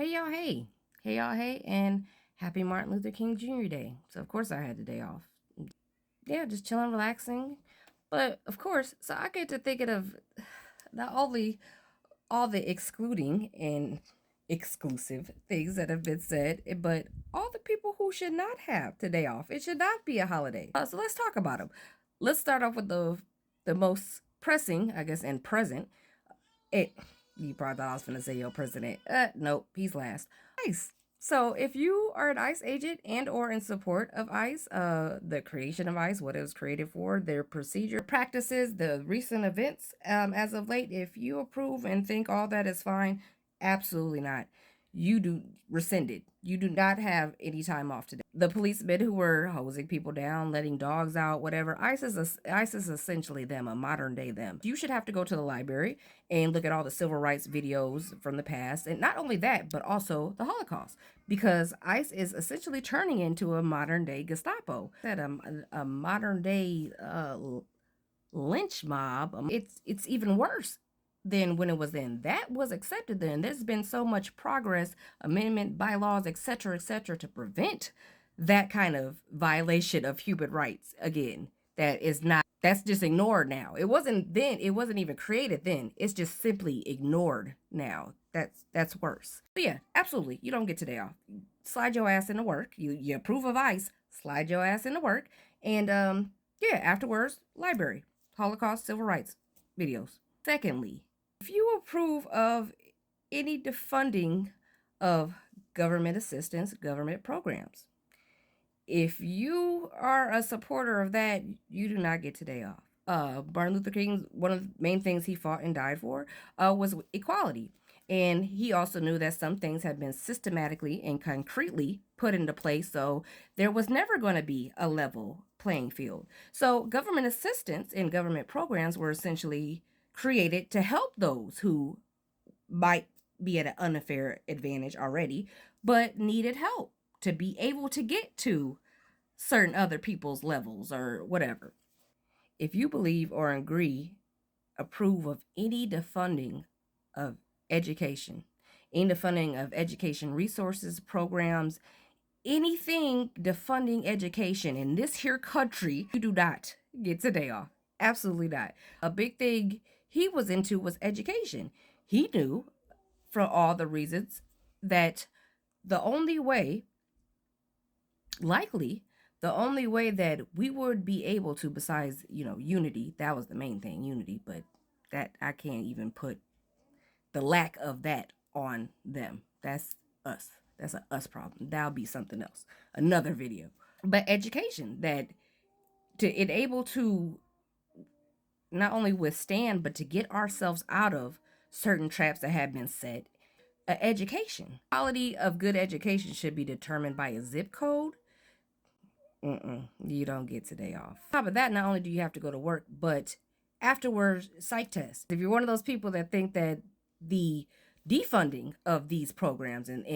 Hey y'all, hey. Hey y'all, hey, and happy Martin Luther King Jr. Day. So of course I had the day off. Yeah, just chilling, relaxing. But of course, so I get to thinking of not only all the excluding and exclusive things that have been said, but all the people who should not have today off. It should not be a holiday. So let's talk about them. Let's start off with the most pressing, I guess, and present. It You probably thought I was gonna say your president. Nope, he's last. ICE. So if you are an ICE agent and or in support of ICE, the creation of ICE, what it was created for, their procedure, practices, the recent events, as of late, if you approve and think all that is fine, absolutely not. You do rescinded. You do not have any time off today. The policemen who were hosing people down, letting dogs out, whatever. ICE is essentially them, a modern day them. You should have to go to the library and look at all the civil rights videos from the past, and not only that, but also the Holocaust, because ICE is essentially turning into a modern day Gestapo, that a modern day lynch mob. It's even worse than when it was then. That was accepted then. There's been so much progress, amendment, bylaws, etc., to prevent that kind of violation of human rights again. That's just ignored now. It wasn't then, it wasn't even created then. It's just simply ignored now. That's worse. But yeah, absolutely. You don't get today off. Slide your ass into work. You approve of ICE, slide your ass into work. And yeah, afterwards, library, Holocaust, civil rights videos. Secondly, if you approve of any defunding of government assistance, government programs, if you are a supporter of that, you do not get today off. Martin Luther King, one of the main things he fought and died for was equality. And he also knew that some things had been systematically and concretely put into place, so there was never going to be a level playing field. So government assistance and government programs were essentially created to help those who might be at an unfair advantage already, but needed help to be able to get to certain other people's levels or whatever. If you believe or agree, approve of any defunding of education, any defunding of education resources, programs, anything defunding education in this here country, you do not get today off. Absolutely not. A big thing he was into was education. He knew, for all the reasons, that the only way, likely, the only way that we would be able to, besides, unity, that was the main thing, unity, but that I can't even put the lack of that on them. That's us. That's a us problem. That'll be something else. Another video. But education, that to enable to not only withstand, but to get ourselves out of certain traps that have been set. Education. Quality of good education should be determined by a zip code. You don't get today off. On top of that, not only do you have to go to work, but afterwards, psych test. If you're one of those people that think that the defunding of these programs and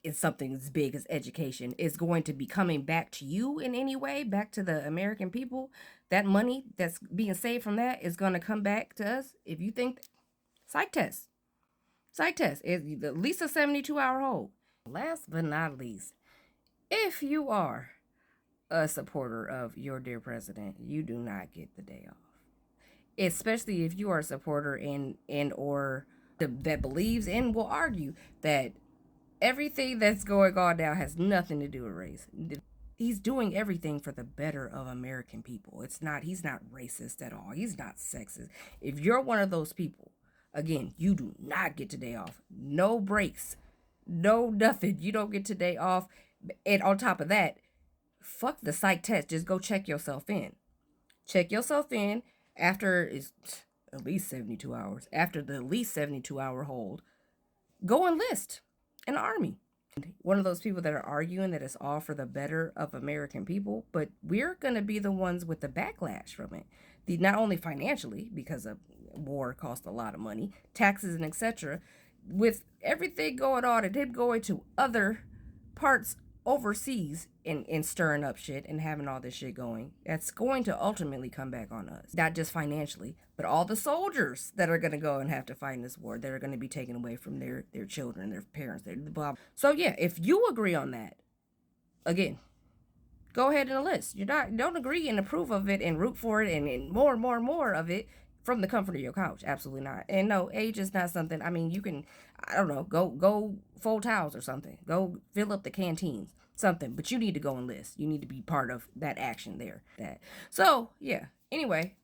is something as big as education is going to be coming back to you in any way, back to the American people, that money that's being saved from that is going to come back to us. If you think, psych test. Psych test is at least a 72-hour hold. Last but not least, if you are a supporter of your dear president, you do not get the day off. Especially if you are a supporter or that believes and will argue that everything that's going on now has nothing to do with race. He's doing everything for the better of American people. He's not racist at all. He's not sexist. If you're one of those people, again, you do not get today off. No breaks. No nothing. You don't get today off. And on top of that, fuck the psych test. Just go check yourself in. Check yourself in after it's at least 72 hours. After the at least 72-hour hold, go enlist in the Army. One of those people that are arguing that it's all for the better of American people, but we're going to be the ones with the backlash from it. Not only financially, because of war costs a lot of money, taxes and etc., with everything going on and him going to other parts overseas and stirring up shit and having all this shit going, that's going to ultimately come back on us. Not just financially, but all the soldiers that are going to go and have to fight in this war, that are going to be taken away from their children, their parents, their blah. So yeah, if you agree on that, again, go ahead and enlist. Don't agree and approve of it and root for it and more of it from the comfort of your couch. Absolutely not. And no, age is not something. I mean, you can, I don't know, go fold towels or something. Go fill up the canteens, something. But you need to go enlist. You need to be part of that action there. That. So yeah. Anyway,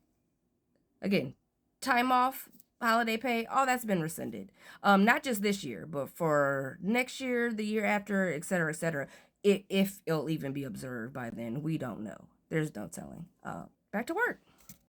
again, time off, holiday pay, all that's been rescinded. Not just this year, but for next year, the year after, et cetera, et cetera. If it'll even be observed by then, we don't know. There's no telling. Back to work.